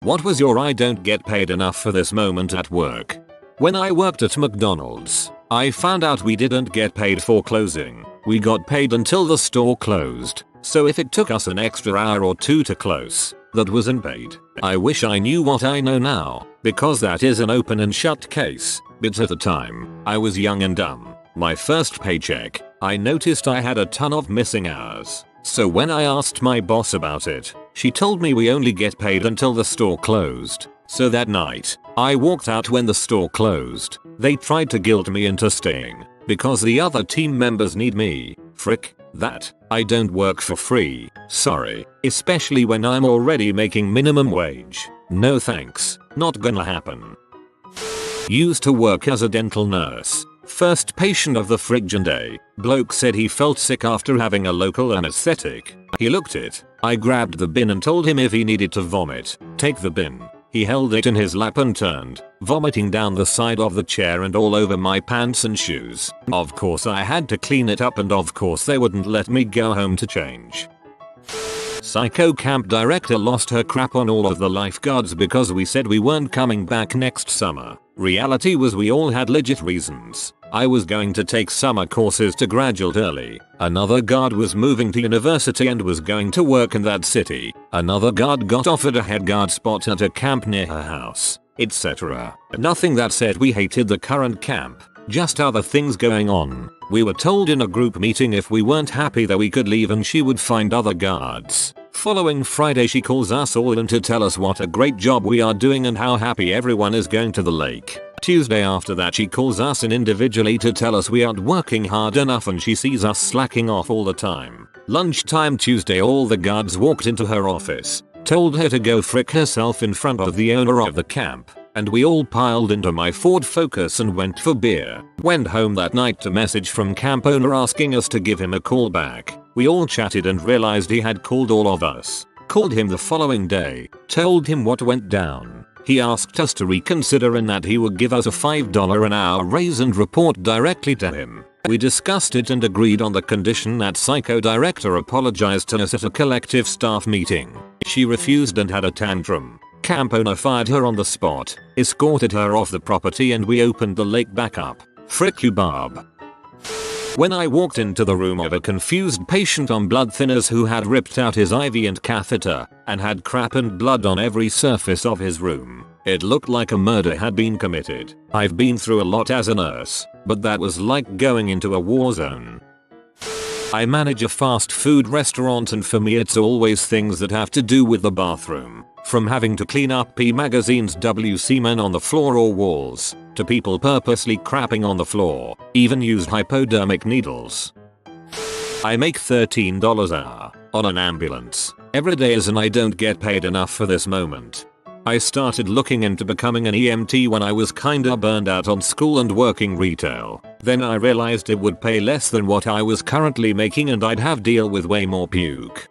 What was your I don't get paid enough for this moment at work? When I worked at McDonald's, I found out we didn't get paid for closing. We got paid until the store closed. So if it took us an extra hour or two to close, that was unpaid. I wish I knew what I know now, because that is an open and shut case. But at the time, I was young and dumb. My first paycheck, I noticed I had a ton of missing hours. So when I asked my boss about it, she told me we only get paid until the store closed. So that night, I walked out when the store closed. They tried to guilt me into staying, because the other team members need me. Frick that. I don't work for free. Sorry. Especially when I'm already making minimum wage. No thanks. Not gonna happen. Used to work as a dental nurse. First patient of the friggin' day. Bloke said he felt sick after having a local anesthetic. He looked it. I grabbed the bin and told him if he needed to vomit, take the bin. He held it in his lap and turned, vomiting down the side of the chair and all over my pants and shoes. Of course I had to clean it up and of course they wouldn't let me go home to change. Psycho camp director lost her crap on all of the lifeguards because we said we weren't coming back next summer. Reality was we all had legit reasons. I was going to take summer courses to graduate early. Another guard was moving to university and was going to work in that city. Another guard got offered a head guard spot at a camp near her house, etc. Nothing that said we hated the current camp, just other things going on. We were told in a group meeting if we weren't happy that we could leave and she would find other guards. Following Friday she calls us all in to tell us what a great job we are doing and how happy everyone is going to the lake. Tuesday after that she calls us in individually to tell us we aren't working hard enough and she sees us slacking off all the time. Lunchtime Tuesday all the guards walked into her office, told her to go frick herself in front of the owner of the camp, and we all piled into my Ford Focus and went for beer. Went home that night to message from camp owner asking us to give him a call back. We all chatted and realized he had called all of us. Called him the following day, told him what went down. He asked us to reconsider and that he would give us a $5 an hour raise and report directly to him. We discussed it and agreed on the condition that Psycho Director apologized to us at a collective staff meeting. She refused and had a tantrum. Camp owner fired her on the spot, escorted her off the property and we opened the lake back up. Frick you Barb. When I walked into the room of a confused patient on blood thinners who had ripped out his IV and catheter and had crap and blood on every surface of his room, it looked like a murder had been committed. I've been through a lot as a nurse, but that was like going into a war zone. I manage a fast food restaurant and for me it's always things that have to do with the bathroom. From having to clean up P Magazine's semen on the floor or walls, to people purposely crapping on the floor, even used hypodermic needles. I make $13 an hour on an ambulance every day and I don't get paid enough for this moment. I started looking into becoming an EMT when I was kinda burned out on school and working retail. Then I realized it would pay less than what I was currently making and I'd have deal with way more puke.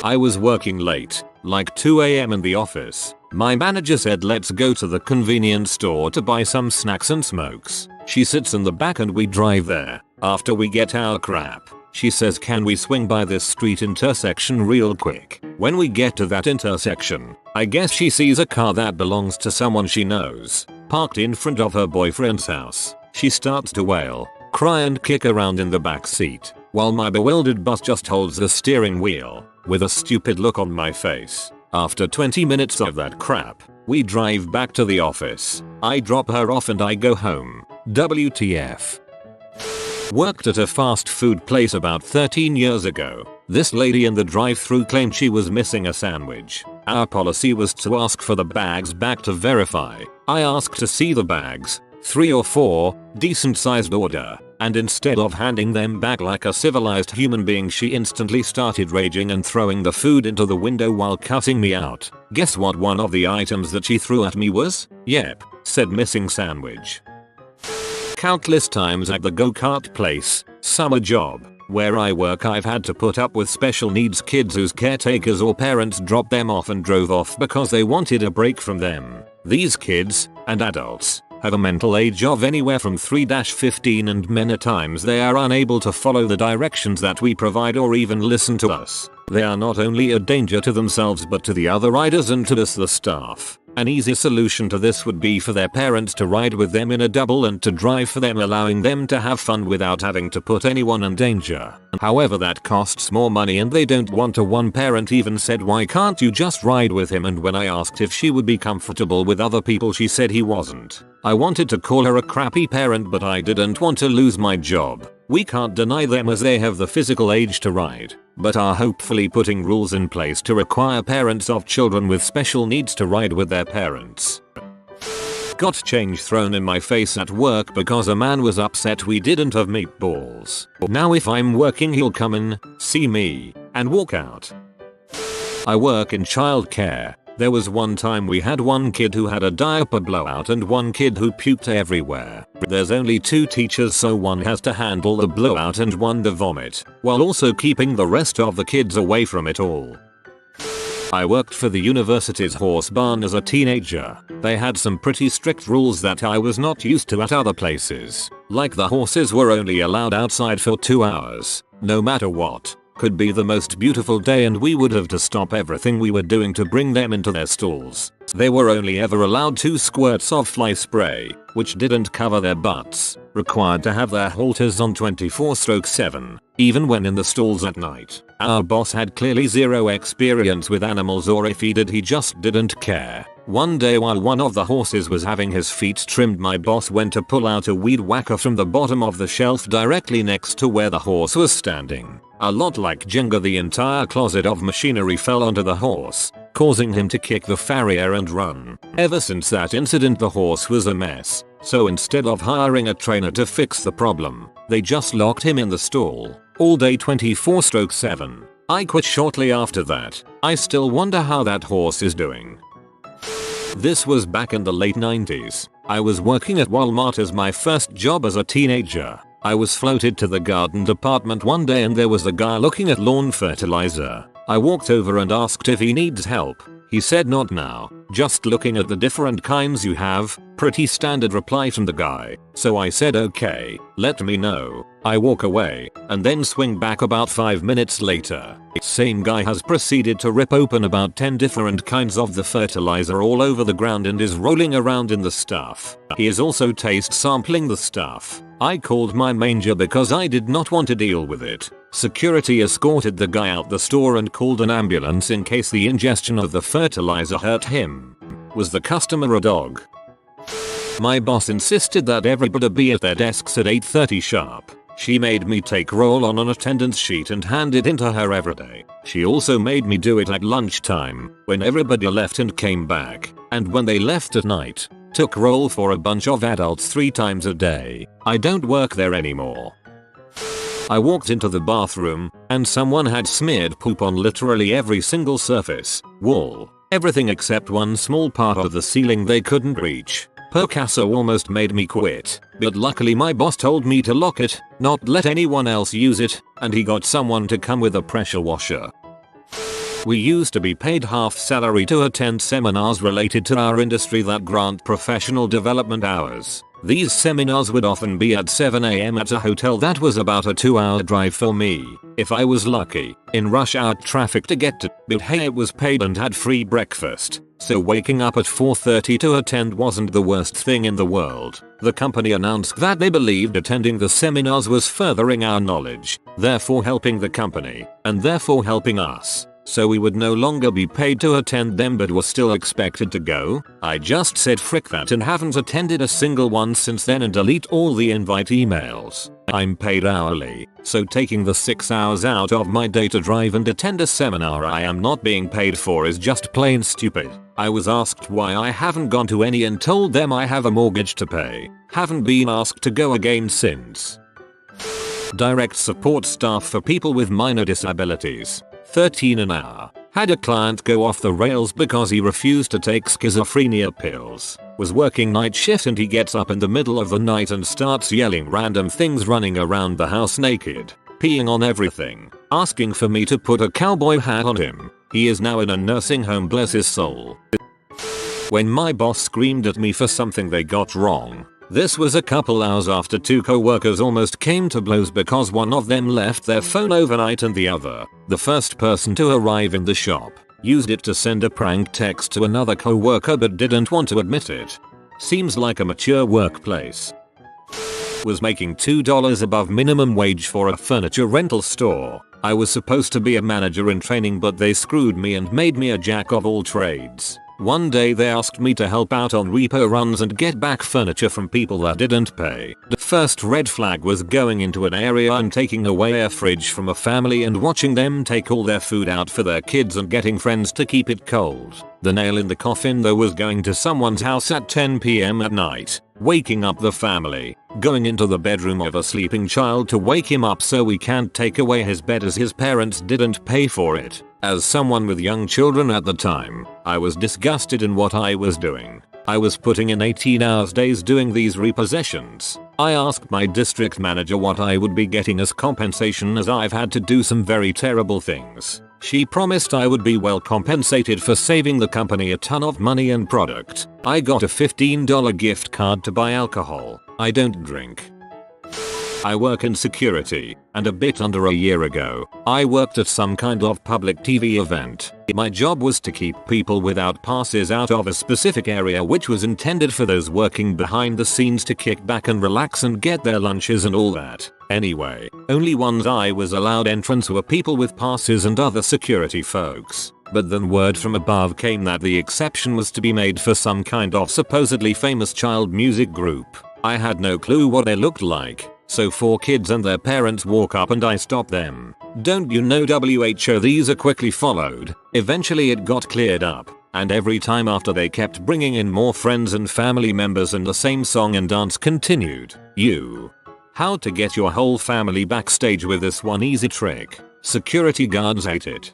I was working late, like 2 AM in the office. My manager said let's go to the convenience store to buy some snacks and smokes. She sits in the back and we drive there. After we get our crap, she says can we swing by this street intersection real quick. When we get to that intersection, I guess she sees a car that belongs to someone she knows, parked in front of her boyfriend's house. She starts to wail, cry and kick around in the back seat, while my bewildered boss just holds the steering wheel, with a stupid look on my face. After 20 minutes of that crap, we drive back to the office. I drop her off and I go home. WTF. Worked at a fast food place about 13 years ago. This lady in the drive-thru claimed she was missing a sandwich. Our policy was to ask for the bags back to verify. I asked to see the bags, 3 or 4, decent sized order, and instead of handing them back like a civilized human being she instantly started raging and throwing the food into the window while cussing me out. Guess what one of the items that she threw at me was? Yep, said missing sandwich. Countless times at the go-kart place, summer job, where I work I've had to put up with special needs kids whose caretakers or parents dropped them off and drove off because they wanted a break from them. These kids, and adults, have a mental age of anywhere from 3-15 and many times they are unable to follow the directions that we provide or even listen to us. They are not only a danger to themselves but to the other riders and to us the staff. An easy solution to this would be for their parents to ride with them in a double and to drive for them, allowing them to have fun without having to put anyone in danger. However, that costs more money and they don't want to. One parent even said, "Why can't you just ride with him?" And when I asked if she would be comfortable with other people, she said he wasn't. I wanted to call her a crappy parent, but I didn't want to lose my job. We can't deny them as they have the physical age to ride, but are hopefully putting rules in place to require parents of children with special needs to ride with their parents. Got change thrown in my face at work because a man was upset we didn't have meatballs. Now if I'm working, he'll come in, see me, and walk out. I work in childcare. There was one time we had one kid who had a diaper blowout and one kid who puked everywhere. There's only 2 teachers, so one has to handle the blowout and one the vomit, while also keeping the rest of the kids away from it all. I worked for the university's horse barn as a teenager. They had some pretty strict rules that I was not used to at other places. Like the horses were only allowed outside for 2 hours, no matter what. Could be the most beautiful day and we would have to stop everything we were doing to bring them into their stalls. They were only ever allowed 2 squirts of fly spray, which didn't cover their butts, required to have their halters on 24/7, even when in the stalls at night. Our boss had clearly zero experience with animals, or if he did, he just didn't care. One day while one of the horses was having his feet trimmed, my boss went to pull out a weed whacker from the bottom of the shelf directly next to where the horse was standing. A lot like Jenga, the entire closet of machinery fell onto the horse, causing him to kick the farrier and run. Ever since that incident, the horse was a mess, so instead of hiring a trainer to fix the problem, they just locked him in the stall all day 24/7. I quit shortly after that. I still wonder how that horse is doing. This was back in the late 90s. I was working at Walmart as my first job as a teenager. I was floated to the garden department one day and there was a guy looking at lawn fertilizer. I walked over and asked if he needs help. He said, "Not now, just looking at the different kinds you have." Pretty standard reply from the guy. So I said, "Okay, let me know." I walk away and then swing back about 5 minutes later. Same guy has proceeded to rip open about 10 different kinds of the fertilizer all over the ground and is rolling around in the stuff. He is also taste sampling the stuff. I called my manager because I did not want to deal with it. Security escorted the guy out the store and called an ambulance in case the ingestion of the fertilizer hurt him. Was the customer a dog? My boss insisted that everybody be at their desks at 8:30 sharp. She made me take roll on an attendance sheet and hand it in to her every day. She also made me do it at lunchtime, when everybody left and came back, and when they left at night. Took roll for a bunch of adults 3 times a day. I don't work there anymore. I walked into the bathroom, and someone had smeared poop on literally every single surface, wall, everything except one small part of the ceiling they couldn't reach. Picasso almost made me quit, but luckily my boss told me to lock it, not let anyone else use it, and he got someone to come with a pressure washer. We used to be paid half salary to attend seminars related to our industry that grant professional development hours. These seminars would often be at 7 AM at a hotel that was about a 2-hour drive for me, if I was lucky, in rush hour traffic to get to, but hey, it was paid and had free breakfast, so waking up at 4:30 to attend wasn't the worst thing in the world. The company announced that they believed attending the seminars was furthering our knowledge, therefore helping the company, and therefore helping us. So we would no longer be paid to attend them but were still expected to go. I just said frick that and haven't attended a single one since then and delete all the invite emails. I'm paid hourly, so taking the 6 hours out of my day to drive and attend a seminar I am not being paid for is just plain stupid. I was asked why I haven't gone to any and told them I have a mortgage to pay. Haven't been asked to go again since. Direct support staff for people with minor disabilities. 13 an hour. Had a client go off the rails because he refused to take schizophrenia pills. Was working night shift and he gets up in the middle of the night and starts yelling random things, running around the house naked, peeing on everything, asking for me to put a cowboy hat on him. He is now in a nursing home, bless his soul. When my boss screamed at me for something they got wrong, This was a couple hours after two co-workers almost came to blows because one of them left their phone overnight and the other, the first person to arrive in the shop, used it to send a prank text to another co-worker but didn't want to admit it. Seems like a mature workplace. Was making $2 above minimum wage for a furniture rental store. I was supposed to be a manager in training but they screwed me and made me a jack of all trades. One day they asked me to help out on repo runs and get back furniture from people that didn't pay. The first red flag was going into an area and taking away a fridge from a family and watching them take all their food out for their kids and getting friends to keep it cold. The nail in the coffin though was going to someone's house at 10 PM at night, waking up the family, going into the bedroom of a sleeping child to wake him up so we can't take away his bed as his parents didn't pay for it. As someone with young children at the time, I was disgusted in what I was doing. I was putting in 18-hour days doing these repossessions. I asked my district manager what I would be getting as compensation as I've had to do some very terrible things. She promised I would be well compensated for saving the company a ton of money and product. I got a $15 gift card to buy alcohol. I don't drink. I work in security, and a bit under a year ago, I worked at some kind of public TV event. My job was to keep people without passes out of a specific area which was intended for those working behind the scenes to kick back and relax and get their lunches and all that. Anyway, only ones I was allowed entrance were people with passes and other security folks. But then word from above came that the exception was to be made for some kind of supposedly famous child music group. I had no clue what they looked like. So 4 kids and their parents walk up and I stop them. Don't you know WHO? These are quickly followed. Eventually it got cleared up. And every time after they kept bringing in more friends and family members and the same song and dance continued. How to get your whole family backstage with this one easy trick. Security guards hate it.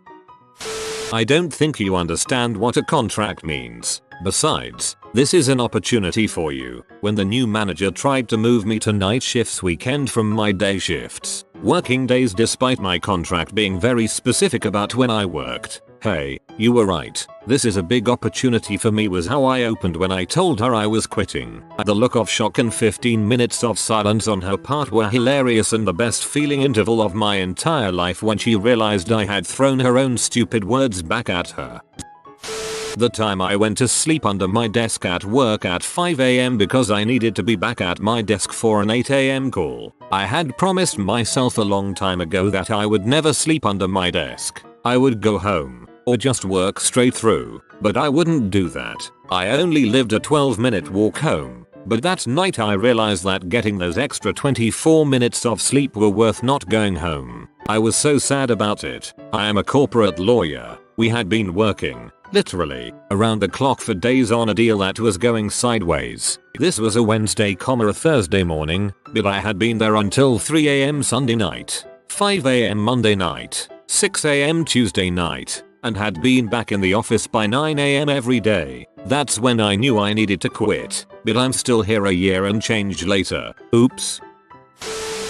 I don't think you understand what a contract means. Besides, this is an opportunity for you. When the new manager tried to move me to night shifts weekend from my day shifts, working days despite my contract being very specific about when I worked. Hey, you were right. This is a big opportunity for me was how I opened when I told her I was quitting. The look of shock and 15 minutes of silence on her part were hilarious and the best feeling interval of my entire life when she realized I had thrown her own stupid words back at her. The time I went to sleep under my desk at work at 5 AM because I needed to be back at my desk for an 8 AM call. I had promised myself a long time ago that I would never sleep under my desk. I would go home, or just work straight through, but I wouldn't do that. I only lived a 12-minute walk home, but that night I realized that getting those extra 24 minutes of sleep were worth not going home. I was so sad about it. I am a corporate lawyer. We had been working, literally, around the clock for days on a deal that was going sideways. This was a Wednesday, a Thursday morning, but I had been there until 3 AM Sunday night, 5 AM Monday night, 6 AM Tuesday night, and had been back in the office by 9 AM every day. That's when I knew I needed to quit, but I'm still here a year and change later. Oops.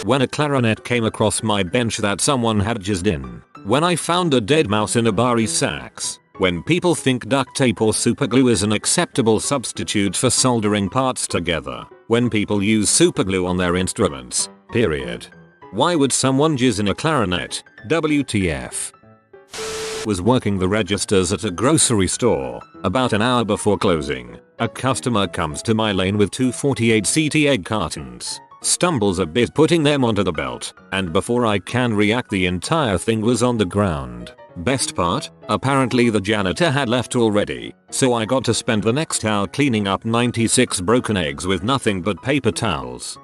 When a clarinet came across my bench that someone had jizzed in. When I found a dead mouse in a Bari sax. When people think duct tape or superglue is an acceptable substitute for soldering parts together. When people use superglue on their instruments. Period. Why would someone jizz in a clarinet? WTF. Was working the registers at a grocery store. About an hour before closing, a customer comes to my lane with 2 48CT egg cartons. Stumbles a bit putting them onto the belt, and before I can react the entire thing was on the ground. Best part? Apparently the janitor had left already, so I got to spend the next hour cleaning up 96 broken eggs with nothing but paper towels.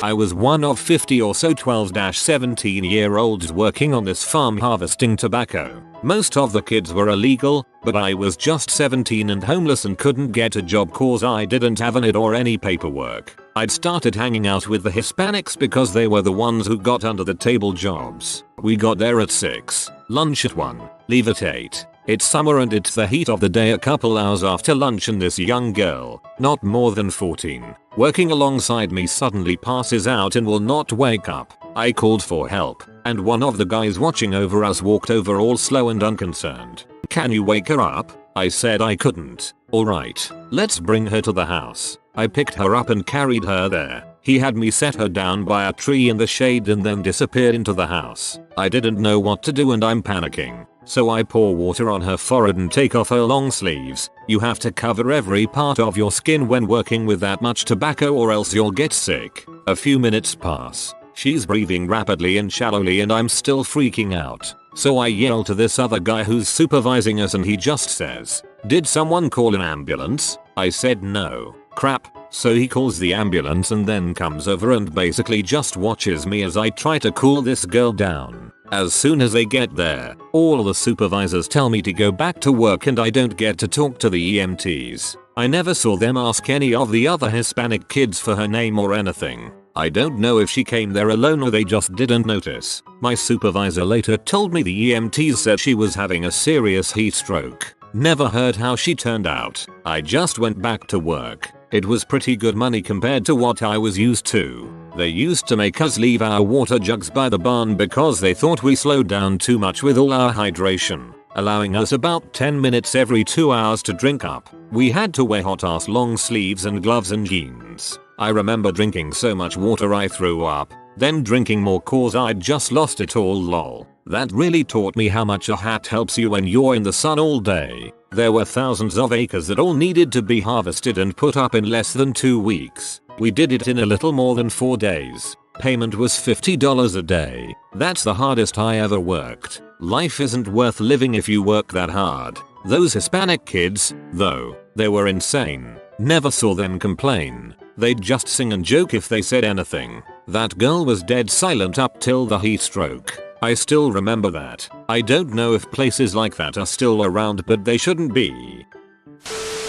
I was one of 50 or so 12-17-year-olds working on this farm harvesting tobacco. Most of the kids were illegal, but I was just 17 and homeless and couldn't get a job cause I didn't have an ID or any paperwork. I'd started hanging out with the Hispanics because they were the ones who got under the table jobs. We got there at 6, lunch at 1, leave at 8. It's summer and it's the heat of the day. A couple hours after lunch and this young girl, not more than 14, working alongside me suddenly passes out and will not wake up. I called for help, and one of the guys watching over us walked over all slow and unconcerned. "Can you wake her up?" I said I couldn't. Alright, let's bring her to the house. I picked her up and carried her there. He had me set her down by a tree in the shade and then disappeared into the house. I didn't know what to do and I'm panicking. So I pour water on her forehead and take off her long sleeves. You have to cover every part of your skin when working with that much tobacco or else you'll get sick. A few minutes pass. She's breathing rapidly and shallowly and I'm still freaking out. So I yell to this other guy who's supervising us and he just says, "Did someone call an ambulance?" I said no. Crap. So he calls the ambulance and then comes over and basically just watches me as I try to cool this girl down. As soon as they get there, all the supervisors tell me to go back to work and I don't get to talk to the EMTs. I never saw them ask any of the other Hispanic kids for her name or anything. I don't know if she came there alone or they just didn't notice. My supervisor later told me the EMTs said she was having a serious heat stroke. Never heard how she turned out. I just went back to work. It was pretty good money compared to what I was used to. They used to make us leave our water jugs by the barn because they thought we slowed down too much with all our hydration, allowing us about 10 minutes every 2 hours to drink up. We had to wear hot ass long sleeves and gloves and jeans. I remember drinking so much water I threw up, then drinking more cause I'd just lost it all lol. That really taught me how much a hat helps you when you're in the sun all day. There were thousands of acres that all needed to be harvested and put up in less than 2 weeks. We did it in a little more than 4 days. Payment was $50 a day. That's the hardest I ever worked. Life isn't worth living if you work that hard. Those Hispanic kids, though, they were insane. Never saw them complain. They'd just sing and joke if they said anything. That girl was dead silent up till the heat stroke. I still remember that. I don't know if places like that are still around, but they shouldn't be.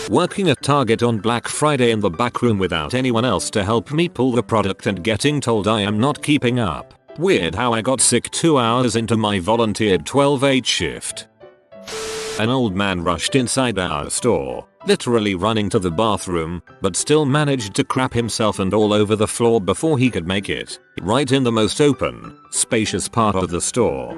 Working at Target on Black Friday in the back room without anyone else to help me pull the product and getting told I am not keeping up. Weird how I got sick 2 hours into my volunteered 12-8 shift. An old man rushed inside our store, literally running to the bathroom, but still managed to crap himself and all over the floor before he could make it, right in the most open, spacious part of the store.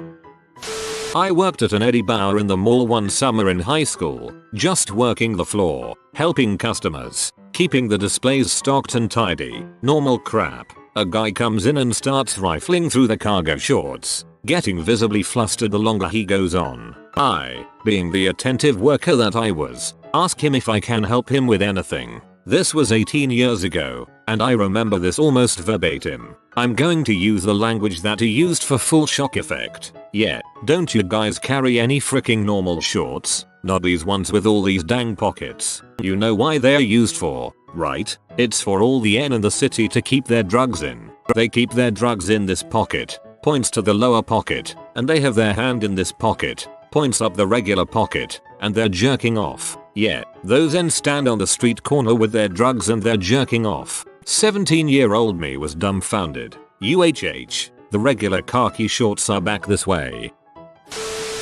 I worked at an Eddie Bauer in the mall one summer in high school, just working the floor, helping customers, keeping the displays stocked and tidy, normal crap. A guy comes in and starts rifling through the cargo shorts, getting visibly flustered the longer he goes on. I, being the attentive worker that I was, ask him if I can help him with anything. This was 18 years ago, and I remember this almost verbatim. I'm going to use the language that he used for full shock effect. Yeah, don't you guys carry any freaking normal shorts? Not these ones with all these dang pockets. You know why they're used for, right? It's for all the N in the city to keep their drugs in. They keep their drugs in this pocket, points to the lower pocket, and they have their hand in this pocket, points up the regular pocket, and they're jerking off. Yeah, those N stand on the street corner with their drugs and they're jerking off. 17-year-old me was dumbfounded. UHH, the regular khaki shorts are back this way.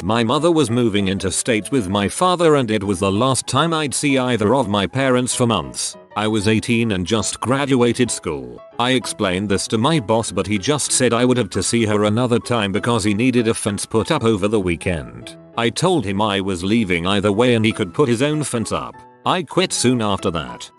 My mother was moving interstate with my father and it was the last time I'd see either of my parents for months. I was 18 and just graduated school. I explained this to my boss but he just said I would have to see her another time because he needed a fence put up over the weekend. I told him I was leaving either way and he could put his own fence up. I quit soon after that.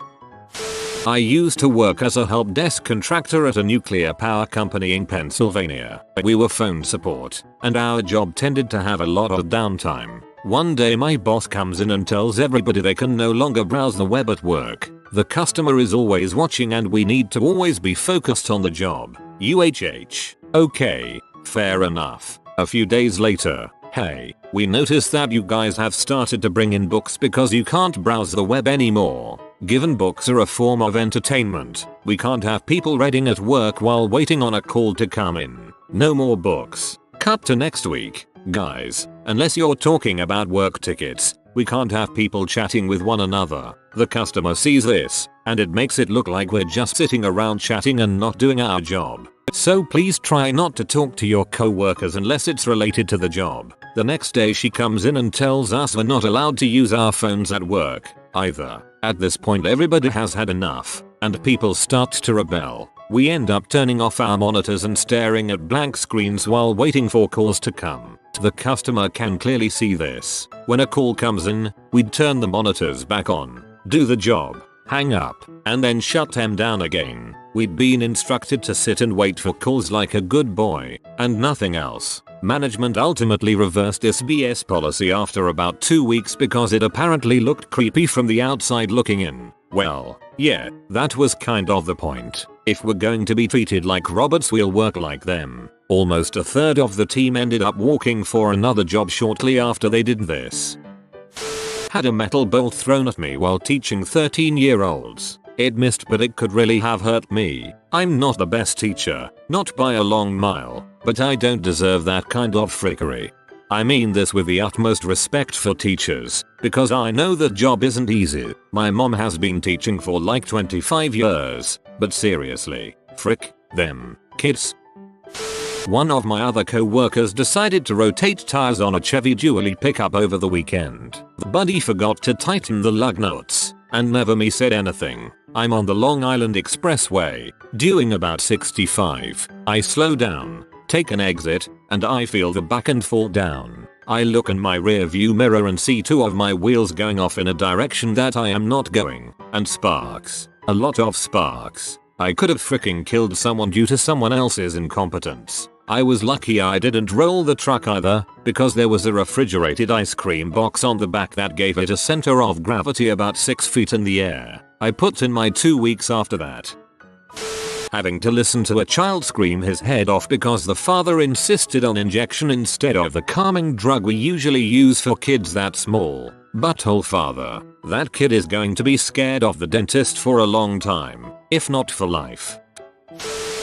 I used to work as a help desk contractor at a nuclear power company in Pennsylvania. We were phone support, and our job tended to have a lot of downtime. One day my boss comes in and tells everybody they can no longer browse the web at work. The customer is always watching and we need to always be focused on the job. UHH. Okay, fair enough. A few days later, hey, we noticed that you guys have started to bring in books because you can't browse the web anymore. Given books are a form of entertainment, we can't have people reading at work while waiting on a call to come in. No more books. Cut to next week. Guys, unless you're talking about work tickets, we can't have people chatting with one another. The customer sees this, and it makes it look like we're just sitting around chatting and not doing our job. So please try not to talk to your co-workers unless it's related to the job. The next day she comes in and tells us we're not allowed to use our phones at work either. At this point everybody has had enough, and people start to rebel. We end up turning off our monitors and staring at blank screens while waiting for calls to come. The customer can clearly see this. When a call comes in, we'd turn the monitors back on, do the job, hang up, and then shut them down again. We'd been instructed to sit and wait for calls like a good boy, and nothing else. Management ultimately reversed this BS policy after about 2 weeks because it apparently looked creepy from the outside looking in. Well, yeah, that was kind of the point. If we're going to be treated like robots, we'll work like them. Almost a third of the team ended up walking for another job shortly after they did this. Had a metal bolt thrown at me while teaching 13-year-olds. It missed, but it could really have hurt me. I'm not the best teacher, not by a long mile, but I don't deserve that kind of frickery. I mean this with the utmost respect for teachers, because I know the job isn't easy. My mom has been teaching for like 25 years, but seriously, frick them kids. One of my other co-workers decided to rotate tires on a Chevy dually pickup over the weekend. The buddy forgot to tighten the lug nuts, and never me said anything. I'm on the Long Island Expressway, doing about 65. I slow down, take an exit, and I feel the back end fall down. I look in my rear view mirror and see two of my wheels going off in a direction that I am not going, and sparks. A lot of sparks. I could have freaking killed someone due to someone else's incompetence. I was lucky I didn't roll the truck either, because there was a refrigerated ice cream box on the back that gave it a center of gravity about 6 feet in the air. I put in my 2 weeks after that. Having to listen to a child scream his head off because the father insisted on injection instead of the calming drug we usually use for kids that small. Butthole father. That kid is going to be scared of the dentist for a long time, if not for life.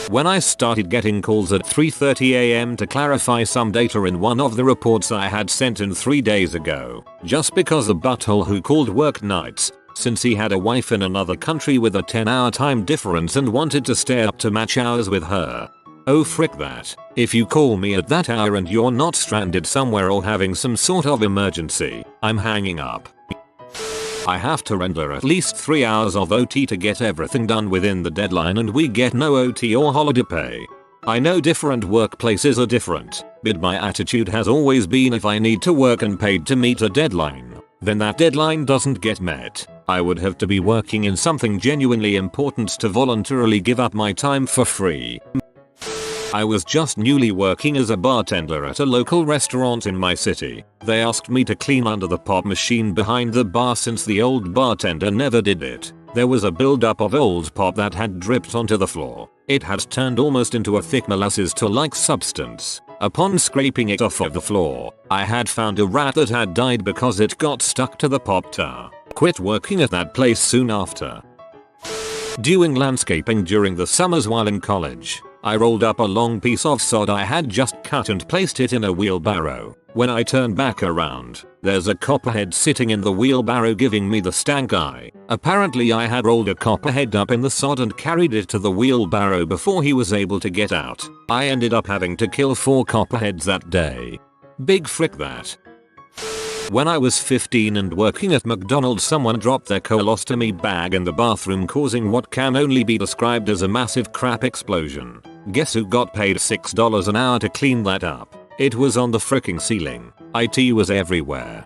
When I started getting calls at 3:30 AM to clarify some data in one of the reports I had sent in 3 days ago, just because the butthole who called worked nights, since he had a wife in another country with a 10-hour time difference and wanted to stay up to match hours with her. Oh frick that. If you call me at that hour and you're not stranded somewhere or having some sort of emergency, I'm hanging up. I have to render at least 3 hours of OT to get everything done within the deadline, and we get no OT or holiday pay. I know different workplaces are different, but my attitude has always been if I need to work and paid to meet a deadline, then that deadline doesn't get met. I would have to be working in something genuinely important to voluntarily give up my time for free. I was just newly working as a bartender at a local restaurant in my city. They asked me to clean under the pop machine behind the bar since the old bartender never did it. There was a buildup of old pop that had dripped onto the floor. It had turned almost into a thick molasses-like substance. Upon scraping it off of the floor, I had found a rat that had died because it got stuck to the pop tar. Quit working at that place soon after. Doing landscaping during the summers while in college, I rolled up a long piece of sod I had just cut and placed it in a wheelbarrow. When I turned back around, there's a copperhead sitting in the wheelbarrow giving me the stank eye. Apparently I had rolled a copperhead up in the sod and carried it to the wheelbarrow before he was able to get out. I ended up having to kill 4 copperheads that day. Big frick that. When I was 15 and working at McDonald's, someone dropped their colostomy bag in the bathroom, causing what can only be described as a massive crap explosion. Guess who got paid $6 an hour to clean that up? It was on the fricking ceiling. IT was everywhere.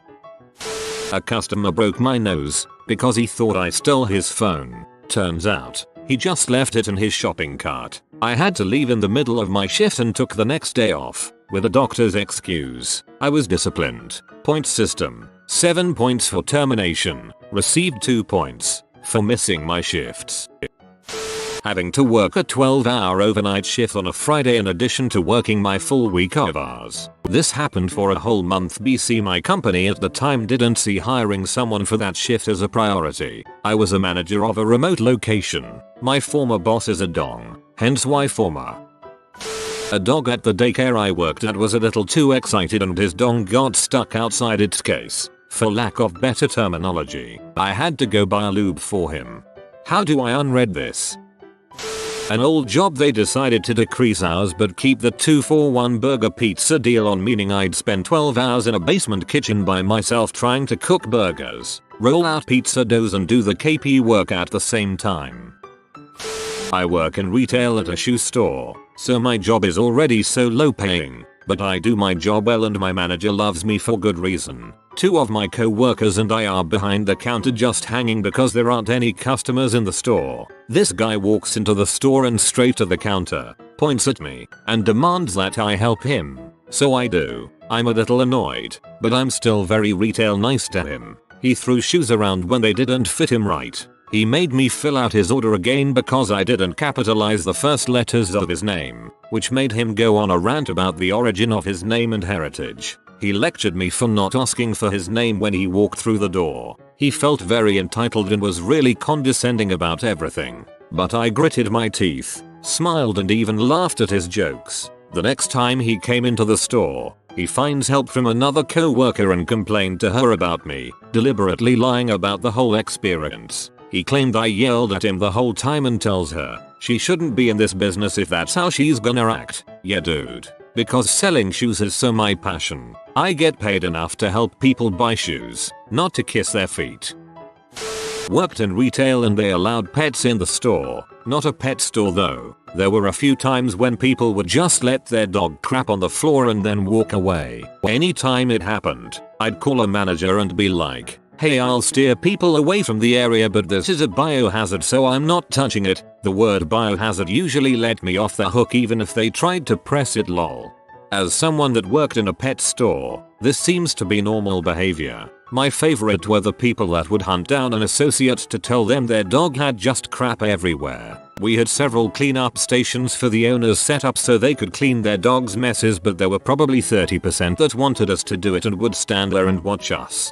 A customer broke my nose because he thought I stole his phone. Turns out, he just left it in his shopping cart. I had to leave in the middle of my shift and took the next day off, with a doctor's excuse. I was disciplined. Point system. 7 points for termination. Received 2 points for missing my shifts. Having to work a 12-hour overnight shift on a Friday in addition to working my full week of hours. This happened for a whole month. BC, my company at the time didn't see hiring someone for that shift as a priority. I was a manager of a remote location. My former boss is a dong, hence why former. A dog at the daycare I worked at was a little too excited and his dong got stuck outside its case. For lack of better terminology, I had to go buy a lube for him. How do I unread this? An old job, they decided to decrease hours but keep the 2-for-1 burger pizza deal on, meaning I'd spend 12 hours in a basement kitchen by myself trying to cook burgers, roll out pizza doughs and do the KP work at the same time. I work in retail at a shoe store, so my job is already so low paying. but I do my job well and my manager loves me for good reason. Two of my co-workers and I are behind the counter just hanging because there aren't any customers in the store. This guy walks into the store and straight to the counter, points at me, and demands that I help him. So I do. I'm a little annoyed, but I'm still very retail nice to him. He threw shoes around when they didn't fit him right. He made me fill out his order again because I didn't capitalize the first letters of his name, which made him go on a rant about the origin of his name and heritage. He lectured me for not asking for his name when he walked through the door. He felt very entitled and was really condescending about everything. But I gritted my teeth, smiled and even laughed at his jokes. The next time he came into the store, he finds help from another co-worker and complained to her about me, deliberately lying about the whole experience. He claimed I yelled at him the whole time and tells her she shouldn't be in this business if that's how she's gonna act. Yeah dude. Because selling shoes is so my passion. I get paid enough to help people buy shoes, not to kiss their feet. Worked in retail and they allowed pets in the store. Not a pet store though. There were a few times when people would just let their dog crap on the floor and then walk away. Anytime it happened, I'd call a manager and be like, hey, I'll steer people away from the area but this is a biohazard so I'm not touching it. The word biohazard usually let me off the hook even if they tried to press it lol. As someone that worked in a pet store, this seems to be normal behavior. My favorite were the people that would hunt down an associate to tell them their dog had just crap everywhere. We had several cleanup stations for the owners set up so they could clean their dog's messes but there were probably 30% that wanted us to do it and would stand there and watch us.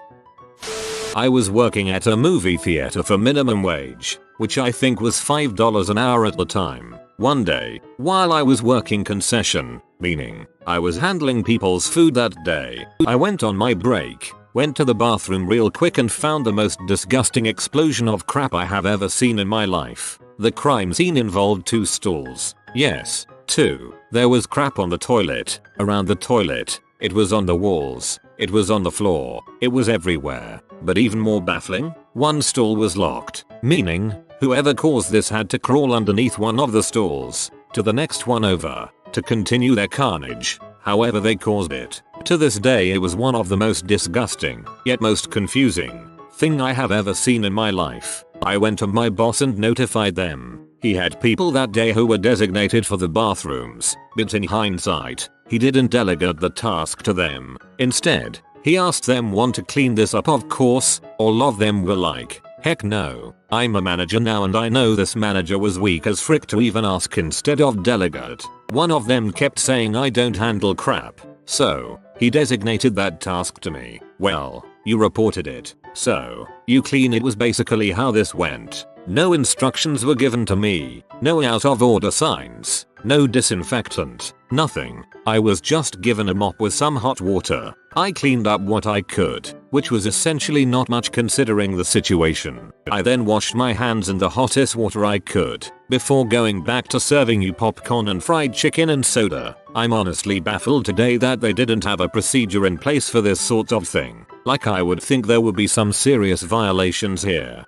I was working at a movie theater for minimum wage, which I think was $5 an hour at the time. One day, while I was working concession, meaning I was handling people's food that day, I went on my break, went to the bathroom real quick and found the most disgusting explosion of crap I have ever seen in my life. The crime scene involved 2 stools. Yes, 2. There was crap on the toilet, around the toilet, it was on the walls, it was on the floor, it was everywhere. But even more baffling, one stool was locked, meaning whoever caused this had to crawl underneath one of the stools to the next one over to continue their carnage, however they caused it. To this day it was one of the most disgusting, yet most confusing thing I have ever seen in my life. I went to my boss and notified them. He had people that day who were designated for the bathrooms, but in hindsight, he didn't delegate the task to them. Instead, he asked them want to clean this up of course, all of them were like, heck no, I'm a manager now and I know this manager was weak as frick to even ask instead of delegate. One of them kept saying I don't handle crap, so he designated that task to me. Well, you reported it, so you clean it was basically how this went. No instructions were given to me, no out of order signs, no disinfectant, nothing. I was just given a mop with some hot water. I cleaned up what I could, which was essentially not much considering the situation. I then washed my hands in the hottest water I could, before going back to serving you popcorn and fried chicken and soda. I'm honestly baffled today that they didn't have a procedure in place for this sort of thing. Like I would think there would be some serious violations here.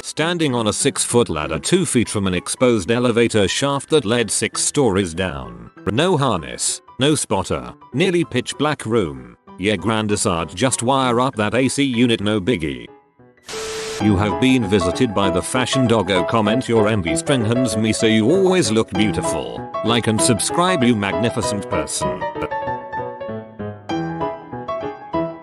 Standing on a 6-foot ladder 2 feet from an exposed elevator shaft that led 6 stories down. No harness, no spotter, nearly pitch black room. Yeah grandisard just wire up that AC unit no biggie. You have been visited by the fashion doggo comment your envy strengthens me so you always look beautiful. Like and subscribe you magnificent person.